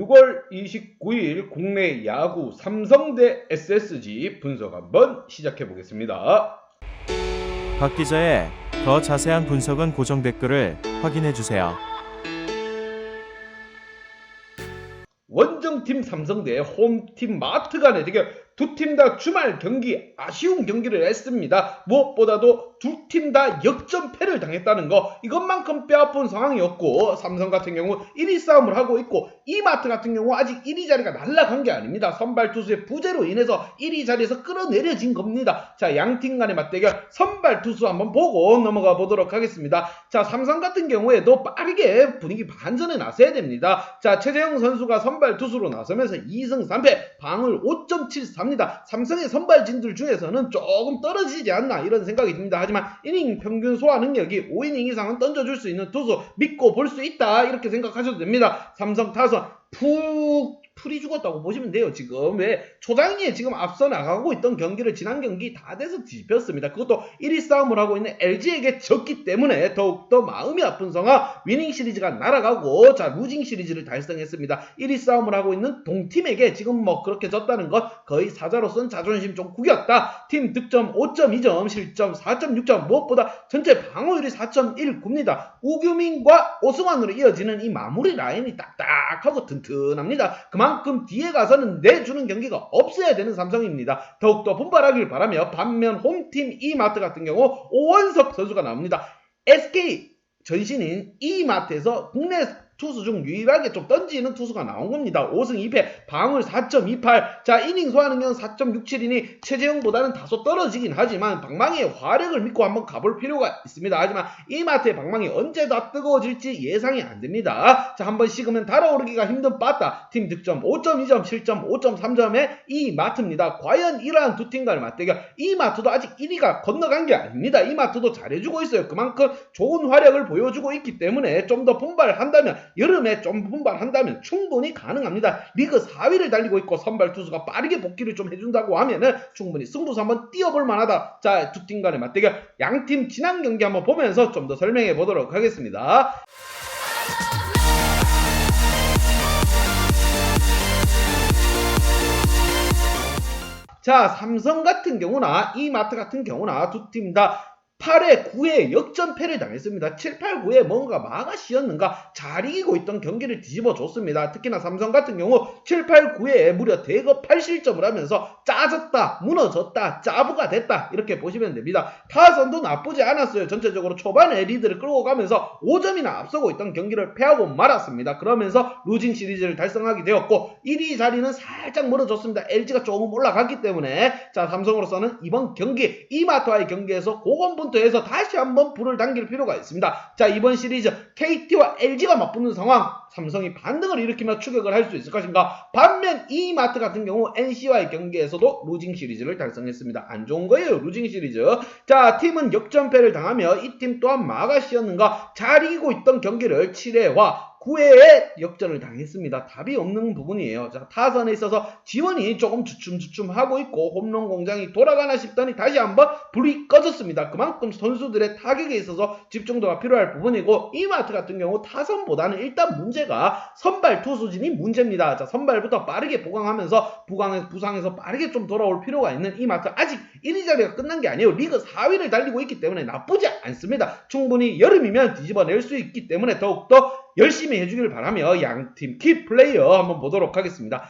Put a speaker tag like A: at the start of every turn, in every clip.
A: 6월 29일 국내 야구 삼성 대 SSG 분석 한번 시작해 보겠습니다.
B: 박 기자의 더 자세한 분석은 고정 댓글을 확인해 주세요.
A: 원정팀 삼성 대 홈팀 마트 간의 대결, 두 팀 다 주말 경기 아쉬운 경기를 했습니다. 무엇보다도 두 팀 다 역전패를 당했다는 거, 이것만큼 뼈아픈 상황이었고, 삼성 같은 경우 1위 싸움을 하고 있고 이마트 같은 경우 아직 1위 자리가 날아간 게 아닙니다. 선발 투수의 부재로 인해서 1위 자리에서 끌어내려진 겁니다. 자, 양팀 간의 맞대결 선발 투수 한번 보고 넘어가 보도록 하겠습니다. 자, 삼성 같은 경우에도 빠르게 분위기 반전에 나서야 됩니다. 자, 최재형 선수가 선발 투수로 나서면서 2승 3패 방울 5.74입니다. 삼성의 선발진들 중에서는 조금 떨어지지 않나 이런 생각이 듭니다. 하지만 이닝 평균 소화 능력이 5이닝 이상은 던져줄 수 있는 투수 믿고 볼 수 있다, 이렇게 생각하셔도 됩니다. 삼성 타선 풀이 죽었다고 보시면 돼요. 지금 왜 초장에 지금 앞서 나가고 있던 경기를 지난 경기 다 돼서 뒤집혔습니다. 그것도 1위 싸움을 하고 있는 LG에게 졌기 때문에 더욱더 마음이 아픈 상황. 위닝 시리즈가 날아가고, 자, 루징 시리즈를 달성했습니다. 1위 싸움을 하고 있는 동팀에게 지금 그렇게 졌다는 것, 거의 사자로서는 자존심 좀 구겼다. 팀 득점 5.2점, 실점 4.6점, 무엇보다 전체 방어율이 4.19입니다. 우규민과 오승환으로 이어지는 이 마무리 라인이 딱딱하고 튼튼합니다. 그만큼 뒤에 가서는 내주는 경기가 없어야 되는 삼성입니다. 더욱더 분발하길 바라며, 반면 홈팀 이마트 같은 경우 오원석 선수가 나옵니다. SK 전신인 이마트에서 국내 투수 중 유일하게 좀 던지는 투수가 나온 겁니다. 5승 2패 방울 4.28. 자, 이닝 소화능력 4.67이니 최재형보다는 다소 떨어지긴 하지만 방망이의 화력을 믿고 한번 가볼 필요가 있습니다. 하지만 이마트의 방망이 언제 더 뜨거워질지 예상이 안 됩니다. 자, 한번 식으면 달아오르기가 힘든 빠따. 팀 득점 5.2점, 실점 5.3점의 이마트입니다. 과연 이러한 두 팀과의 맞대결, 이마트도 아직 1위가 건너간 게 아닙니다. 이마트도 잘해주고 있어요. 그만큼 좋은 화력을 보여주고 있기 때문에 좀 더 분발한다면, 여름에 좀 분발한다면 충분히 가능합니다. 리그 4위를 달리고 있고 선발 투수가 빠르게 복귀를 좀 해준다고 하면은 충분히 승부수 한번 띄워볼 만하다. 자, 두 팀 간의 맞대결, 양팀 지난 경기 한번 보면서 좀 더 설명해 보도록 하겠습니다. 자, 삼성 같은 경우나 이마트 같은 경우나 두 팀 다 8회, 9회 역전패를 당했습니다. 7, 8, 9회 뭔가 마가씨였는가 잘 이기고 있던 경기를 뒤집어줬습니다. 특히나 삼성 같은 경우 7, 8, 9회에 무려 대거 8실점을 하면서 짜졌다, 무너졌다, 짜부가 됐다, 이렇게 보시면 됩니다. 타선도 나쁘지 않았어요. 전체적으로 초반에 리드를 끌고 가면서 5점이나 앞서고 있던 경기를 패하고 말았습니다. 그러면서 루징 시리즈를 달성하게 되었고 1위 자리는 살짝 멀어졌습니다. LG가 조금 올라갔기 때문에, 자, 삼성으로서는 이번 경기 이마트와의 경기에서 고군분투해서 다시 한번 불을 당길 필요가 있습니다. 자, 이번 시리즈 KT와 LG가 맞붙는 상황, 삼성이 반등을 일으키며 추격을 할 수 있을 것인가. 반면 이마트 같은 경우 NC와의 경기에서도 루징 시리즈를 달성했습니다. 안 좋은 거예요, 루징 시리즈. 자, 팀은 역전패를 당하며 이 팀 또한 마가씨였는가 잘 이기고 있던 경기를 7회와 9회에 역전을 당했습니다. 답이 없는 부분이에요. 자, 타선에 있어서 지원이 조금 주춤주춤하고 있고 홈런 공장이 돌아가나 싶더니 다시 한번 불이 꺼졌습니다. 그만큼 선수들의 타격에 있어서 집중도가 필요할 부분이고, 이마트 같은 경우 타선보다는 일단 문제가 선발 투수진이 문제입니다. 자, 선발부터 빠르게 보강하면서 부상에서 빠르게 좀 돌아올 필요가 있는 이마트, 아직 1위 자리가 끝난 게 아니에요. 리그 4위를 달리고 있기 때문에 나쁘지 않습니다. 충분히 여름이면 뒤집어낼 수 있기 때문에 더욱더 열심히 해주길 바라며 양팀 키플레이어 한번 보도록 하겠습니다.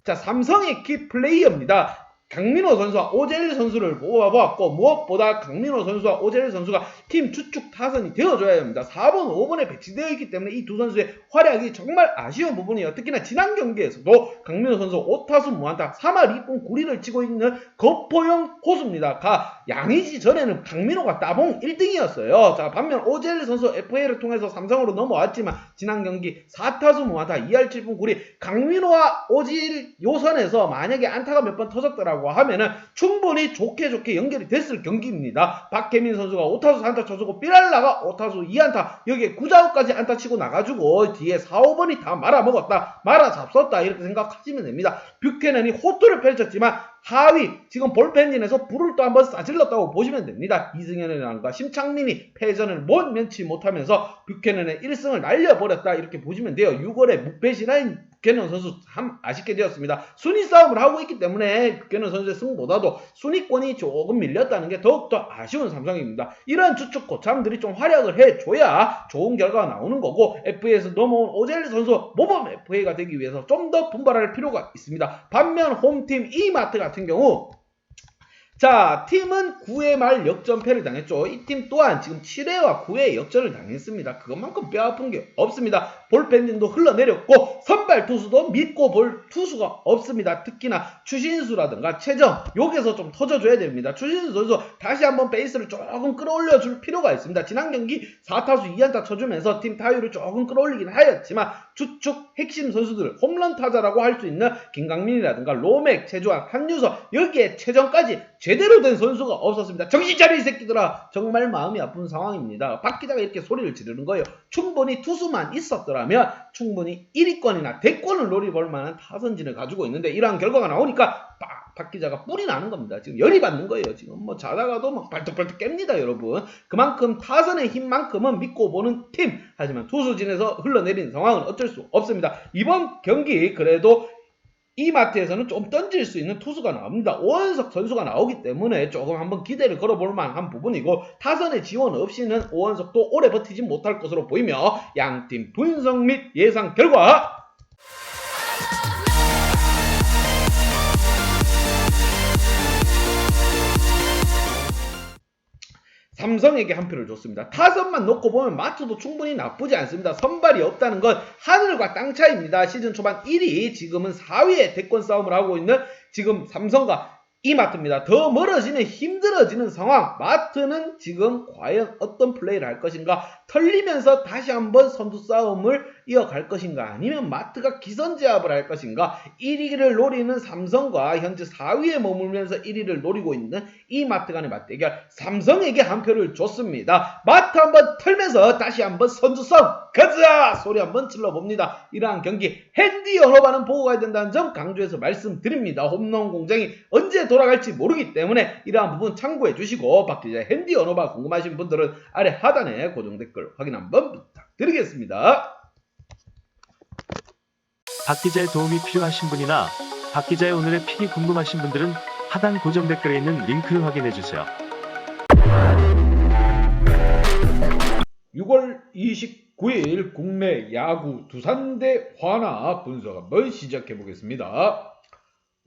A: 자, 삼성의 키플레이어입니다. 강민호 선수와 오재일 선수를 뽑아보았고, 무엇보다 강민호 선수와 오재일 선수가 팀 주축 타선이 되어줘야 합니다. 4번, 5번에 배치되어 있기 때문에 이 두 선수의 활약이 정말 아쉬운 부분이에요. 특히나 지난 경기에서도 강민호 선수 5타수 무안타 3할 2푼 9리를 치고 있는 거포형 호수입니다. 양의지 전에는 강민호가 따봉 1등이었어요. 자, 반면 오재일 선수 FA를 통해서 삼성으로 넘어왔지만 지난 경기 4타수 무안타 2할 7푼 9리, 강민호와 오재일 요선에서 만약에 안타가 몇 번 터졌더라고 하면은 충분히 좋게 연결이 됐을 경기입니다. 박혜민 선수가 5타수 3타 쳐주고 삐랄라가 5타수 2안타, 여기에 구자욱까지 안타 치고 나가지고 뒤에 4, 5번이 다 말아먹었다, 말아잡섰다, 이렇게 생각하시면 됩니다. 뷰캐넌이 호투를 펼쳤지만 하위 지금 볼펜진에서 불을 또 한번 싸질렀다고 보시면 됩니다. 이승현이라든가 심창민이 패전을 면치 못하면서 뷰캐넌의 1승을 날려버렸다 이렇게 보시면 돼요. 6월에 무패시라인 뷰캐넌 선수 참 아쉽게 되었습니다. 순위 싸움을 하고 있기 때문에 뷰캐넌 선수의 승보다도 순위권이 조금 밀렸다는 게 더욱더 아쉬운 삼성입니다. 이런 주축 고참들이 좀 활약을 해줘야 좋은 결과가 나오는 거고, FA에서 넘어온 오젤리 선수 모범 FA가 되기 위해서 좀 더 분발할 필요가 있습니다. 반면 홈팀 이마트 같은 경우, 자, 팀은 9회 말 역전패를 당했죠. 이 팀 또한 지금 7회와 9회에 역전을 당했습니다. 그것만큼 뼈아픈 게 없습니다. 볼펜진도 흘러내렸고 선발 투수도 믿고 볼 투수가 없습니다. 특히나 추신수라든가 최정, 여기서 좀 터져줘야 됩니다. 추신수 선수 다시 한번 베이스를 조금 끌어올려줄 필요가 있습니다. 지난 경기 4타수 2안타 쳐주면서 팀 타율을 조금 끌어올리긴 하였지만 주축 핵심 선수들, 홈런 타자라고 할 수 있는 김강민이라든가 로맥, 최주환, 한유서, 여기에 최정까지 제대로 된 선수가 없었습니다. 정신 차려 이 새끼들아. 정말 마음이 아픈 상황입니다. 박 기자가 이렇게 소리를 지르는 거예요. 충분히 투수만 있었더라면 충분히 1위권이나 대권을 노려볼 만한 타선진을 가지고 있는데 이러한 결과가 나오니까 박 기자가 뿔이 나는 겁니다. 지금 열이 받는 거예요. 지금 뭐 자다가도 막 발떡발떡 깹니다, 여러분. 그만큼 타선의 힘만큼은 믿고 보는 팀. 하지만 투수진에서 흘러내린 상황은 어쩔 수 없습니다. 이번 경기 그래도 이마트에서는 좀 던질 수 있는 투수가 나옵니다. 오원석 선수가 나오기 때문에 조금 한번 기대를 걸어볼 만한 부분이고, 타선의 지원 없이는 오원석도 오래 버티지 못할 것으로 보이며 양팀 분석 및 예상 결과 삼성에게 한 표를 줬습니다. 타선만 놓고 보면 마트도 충분히 나쁘지 않습니다. 선발이 없다는 건 하늘과 땅 차이입니다. 시즌 초반 1위, 지금은 4위의 대권 싸움을 하고 있는 지금 삼성과 이마트입니다. 더 멀어지면 힘들어지는 상황. 마트는 지금 과연 어떤 플레이를 할 것인가, 털리면서 다시 한번 선두 싸움을 이어갈 것인가, 아니면 마트가 기선제압을 할 것인가. 1위를 노리는 삼성과 현재 4위에 머물면서 1위를 노리고 있는 이마트 간의 맞대결, 삼성에게 한 표를 줬습니다. 마트 한번 털면서 다시 한번 선두 싸움 가자 소리 한번 질러봅니다. 이러한 경기 핸디 언어바는 보고 가야 된다는 점 강조해서 말씀드립니다. 홈런 공장이 언제 돌아갈지 모르기 때문에 이러한 부분 참고해 주시고, 박 기자의 핸디 언어바 궁금하신 분들은 아래 하단에 고정 댓글 확인 한번 부탁드리겠습니다.
C: 박 기자의 도움이 필요하신 분이나 박 기자의 오늘의 픽이 궁금하신 분들은 하단 고정 댓글에 있는 링크를 확인해 주세요.
A: 6월 29일 국내 야구 두산 대 화나 분석 한번 시작해 보겠습니다.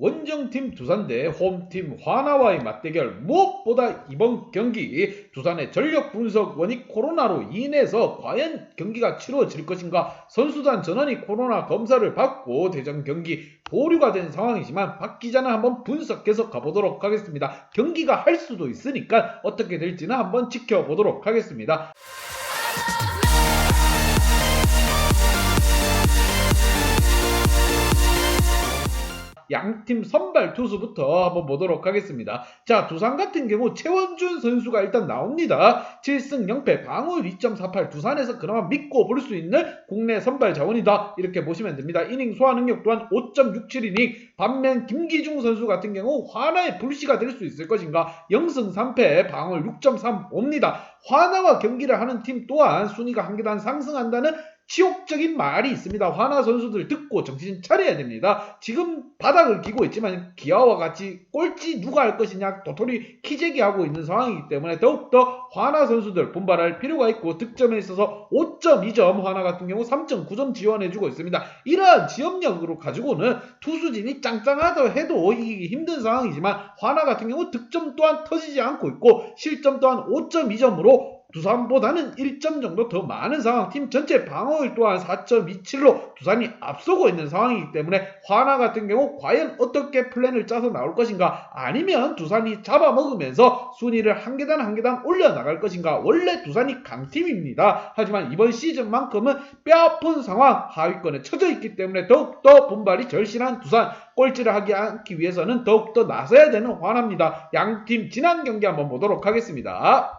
A: 원정팀 두산 대 홈팀 화나와의 맞대결, 무엇보다 이번 경기 두산의 전력 분석원이 코로나로 인해서 과연 경기가 치러질 것인가, 선수단 전원이 코로나 검사를 받고 대전 경기 보류가 된 상황이지만 박 기자는 한번 분석해서 가보도록 하겠습니다. 경기가 할 수도 있으니까 어떻게 될지는 한번 지켜보도록 하겠습니다. 양팀 선발 투수부터 한번 보도록 하겠습니다. 자, 두산 같은 경우 최원준 선수가 일단 나옵니다. 7승 0패, 방어율 2.48, 두산에서 그나마 믿고 볼 수 있는 국내 선발 자원이다, 이렇게 보시면 됩니다. 이닝 소화 능력 또한 5.67이닝. 반면 김기중 선수 같은 경우 화나의 불씨가 될 수 있을 것인가, 0승 3패, 방어율 6.35입니다. 화나와 경기를 하는 팀 또한 순위가 한 계단 상승한다는 치욕적인 말이 있습니다. 화나 선수들 듣고 정신 차려야 됩니다. 지금 바닥을 기고 있지만 기아와 같이 꼴찌 누가 할 것이냐 도토리 키재기하고 있는 상황이기 때문에 더욱더 화나 선수들 분발할 필요가 있고, 득점에 있어서 5.2점, 화나 같은 경우 3.9점 지원해주고 있습니다. 이러한 지원력으로 가지고는 투수진이 짱짱하다 해도 이기기 힘든 상황이지만 화나 같은 경우 득점 또한 터지지 않고 있고 실점 또한 5.2점으로 두산보다는 1점 정도 더 많은 상황, 팀 전체 방어율 또한 4.27로 두산이 앞서고 있는 상황이기 때문에 화나 같은 경우 과연 어떻게 플랜을 짜서 나올 것인가, 아니면 두산이 잡아먹으면서 순위를 한 계단 한 계단 올려나갈 것인가. 원래 두산이 강팀입니다. 하지만 이번 시즌만큼은 뼈아픈 상황, 하위권에 처져 있기 때문에 더욱더 분발이 절실한 두산, 꼴찌를 하지 않기 위해서는 더욱더 나서야 되는 화나입니다. 양팀 지난 경기 한번 보도록 하겠습니다.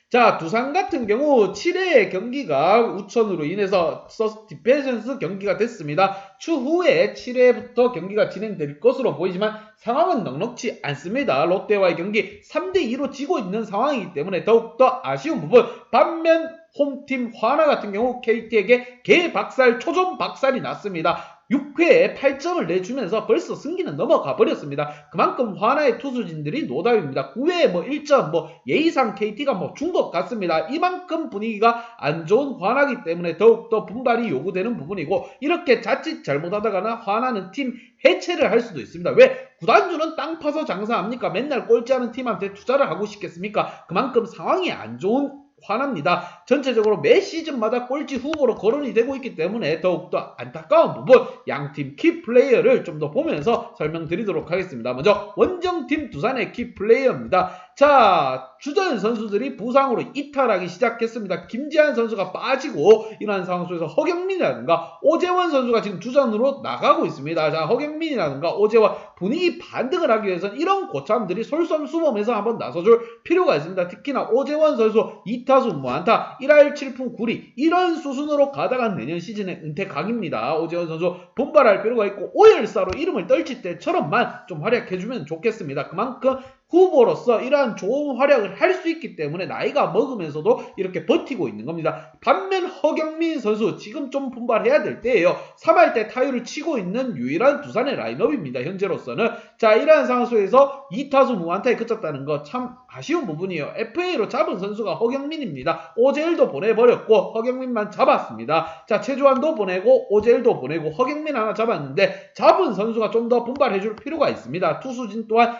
A: 자, 두산 같은 경우 7회 경기가 우천으로 인해서 서스티펜션스 경기가 됐습니다. 추후에 7회부터 경기가 진행될 것으로 보이지만 상황은 넉넉지 않습니다. 롯데와의 경기 3대2로 지고 있는 상황이기 때문에 더욱더 아쉬운 부분. 반면 홈팀 화나 같은 경우 KT에게 개박살, 초전 박살이 났습니다. 6회에 8점을 내주면서 벌써 승기는 넘어가 버렸습니다. 그만큼 화나의 투수진들이 노답입니다. 9회에 1점, 예의상 KT가 준 것 같습니다. 이만큼 분위기가 안 좋은 화나기 때문에 더욱더 분발이 요구되는 부분이고, 이렇게 자칫 잘못하다가는 화나는 팀 해체를 할 수도 있습니다. 왜? 구단주는 땅 파서 장사합니까? 맨날 꼴찌하는 팀한테 투자를 하고 싶겠습니까? 그만큼 상황이 안 좋은 화납니다. 전체적으로 매 시즌마다 꼴찌 후보로 거론이 되고 있기 때문에 더욱더 안타까운 부분, 양팀 키플레이어를 좀 더 보면서 설명드리도록 하겠습니다. 먼저 원정팀 두산의 키플레이어입니다. 자, 주전 선수들이 부상으로 이탈하기 시작했습니다. 김지한 선수가 빠지고 이러한 상황 속에서 허경민이라든가 오재원 선수가 지금 주전으로 나가고 있습니다. 자, 허경민이라든가 오재원 분위기 반등을 하기 위해서는 이런 고참들이 솔선수범해서 한번 나서줄 필요가 있습니다. 특히나 오재원 선수 2타수 무안타 1할 7푼 9리 이런 수순으로 가다가 내년 시즌에 은퇴 각입니다. 오재원 선수 분발할 필요가 있고 오열사로 이름을 떨칠 때처럼만 좀 활약해주면 좋겠습니다. 그만큼 후보로서 이러한 좋은 활약을 할 수 있기 때문에 나이가 먹으면서도 이렇게 버티고 있는 겁니다. 반면 허경민 선수 지금 좀 분발해야 될 때예요. 3할 때 타율을 치고 있는 유일한 두산의 라인업입니다. 현재로서는. 자, 이러한 상황 속에서 2타수 무안타에 그쳤다는 거 참 아쉬운 부분이에요. FA로 잡은 선수가 허경민입니다. 오재일도 보내버렸고 허경민만 잡았습니다. 자, 최주환도 보내고 오재일도 보내고 허경민 하나 잡았는데 잡은 선수가 좀 더 분발해줄 필요가 있습니다. 투수진 또한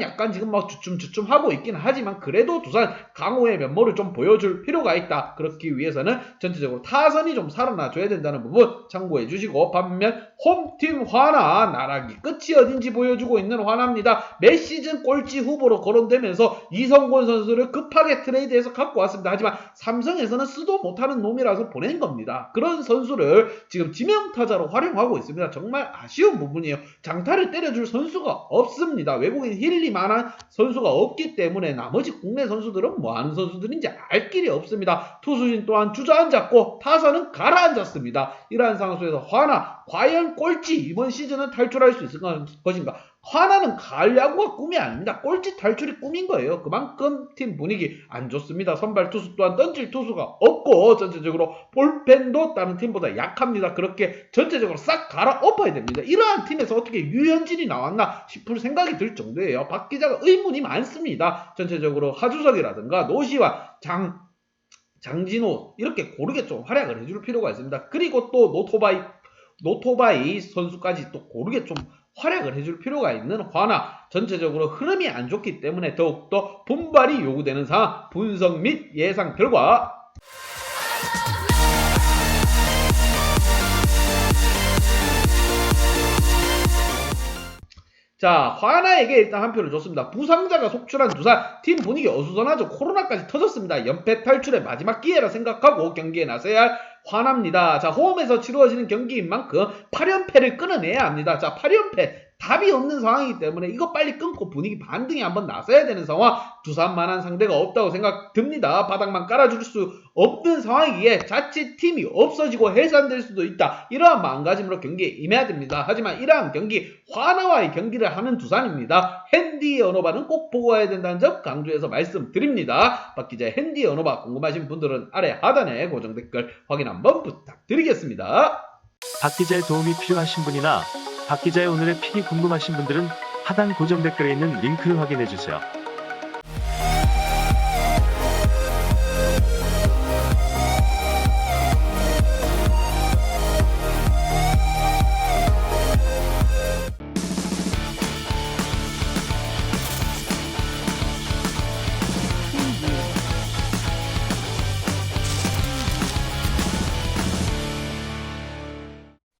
A: 약간 지금 주춤주춤 하고 있긴 하지만 그래도 두산 강호의 면모를 좀 보여줄 필요가 있다. 그렇기 위해서는 전체적으로 타선이 좀 살아나줘야 된다는 부분 참고해 주시고, 반면 홈팀 화나 나락이 끝이 어딘지 보여주고 있는 화나입니다. 매 시즌 꼴찌 후보로 거론되면서 이성곤 선수를 급하게 트레이드해서 갖고 왔습니다. 하지만 삼성에서는 쓰도 못하는 놈이라서 보낸 겁니다. 그런 선수를 지금 지명타자로 활용하고 있습니다. 정말 아쉬운 부분이에요. 장타를 때려줄 선수가 없습니다. 외국인 힐리만한 선수가 없기 때문에 나머지 국내 선수들은 뭐하는 선수들인지 알 길이 없습니다. 투수진 또한 주저앉았고 타선은 가라앉았습니다. 이러한 상황 속에서 화나 과연 꼴찌 이번 시즌은 탈출할 수 있을 것인가? 화나는 가을 야구가 꿈이 아닙니다. 꼴찌 탈출이 꿈인 거예요. 그만큼 팀 분위기 안 좋습니다. 선발 투수 또한 던질 투수가 없고 전체적으로 볼펜도 다른 팀보다 약합니다. 그렇게 전체적으로 싹 갈아엎어야 됩니다. 이러한 팀에서 어떻게 유현진이 나왔나 싶을 생각이 들 정도예요. 박 기자가 의문이 많습니다. 전체적으로 하주석이라든가 노시환, 장진호 이렇게 고르게 좀 활약을 해줄 필요가 있습니다. 그리고 또 노토바이 선수까지 또 고르게 좀 활약을 해줄 필요가 있는 화나, 전체적으로 흐름이 안 좋기 때문에 더욱더 분발이 요구되는 상황, 분석 및 예상 결과. 자, 화나에게 일단 한 표를 줬습니다. 부상자가 속출한 두산, 팀 분위기 어수선하죠. 코로나까지 터졌습니다. 연패 탈출의 마지막 기회라 생각하고 경기에 나서야 할 화나입니다. 자, 홈에서 치루어지는 경기인 만큼 8연패를 끊어내야 합니다. 자, 8연패 답이 없는 상황이기 때문에 이거 빨리 끊고 분위기 반등에 한번 나서야 되는 상황. 두산만한 상대가 없다고 생각 듭니다. 바닥만 깔아줄 수 없는 상황이기에 자칫 팀이 없어지고 해산될 수도 있다. 이러한 마음가짐으로 경기에 임해야 됩니다. 하지만 이러한 경기, 화나와의 경기를 하는 두산입니다. 핸디 언어바는 꼭 보고 와야 된다는 점 강조해서 말씀드립니다. 박 기자의 핸디 언어바 궁금하신 분들은 아래 하단에 고정 댓글 확인 한번 부탁드리겠습니다.
C: 박 기자의 도움이 필요하신 분이나 박 기자의 오늘의 픽이 궁금하신 분들은 하단 고정 댓글에 있는 링크를 확인해 주세요.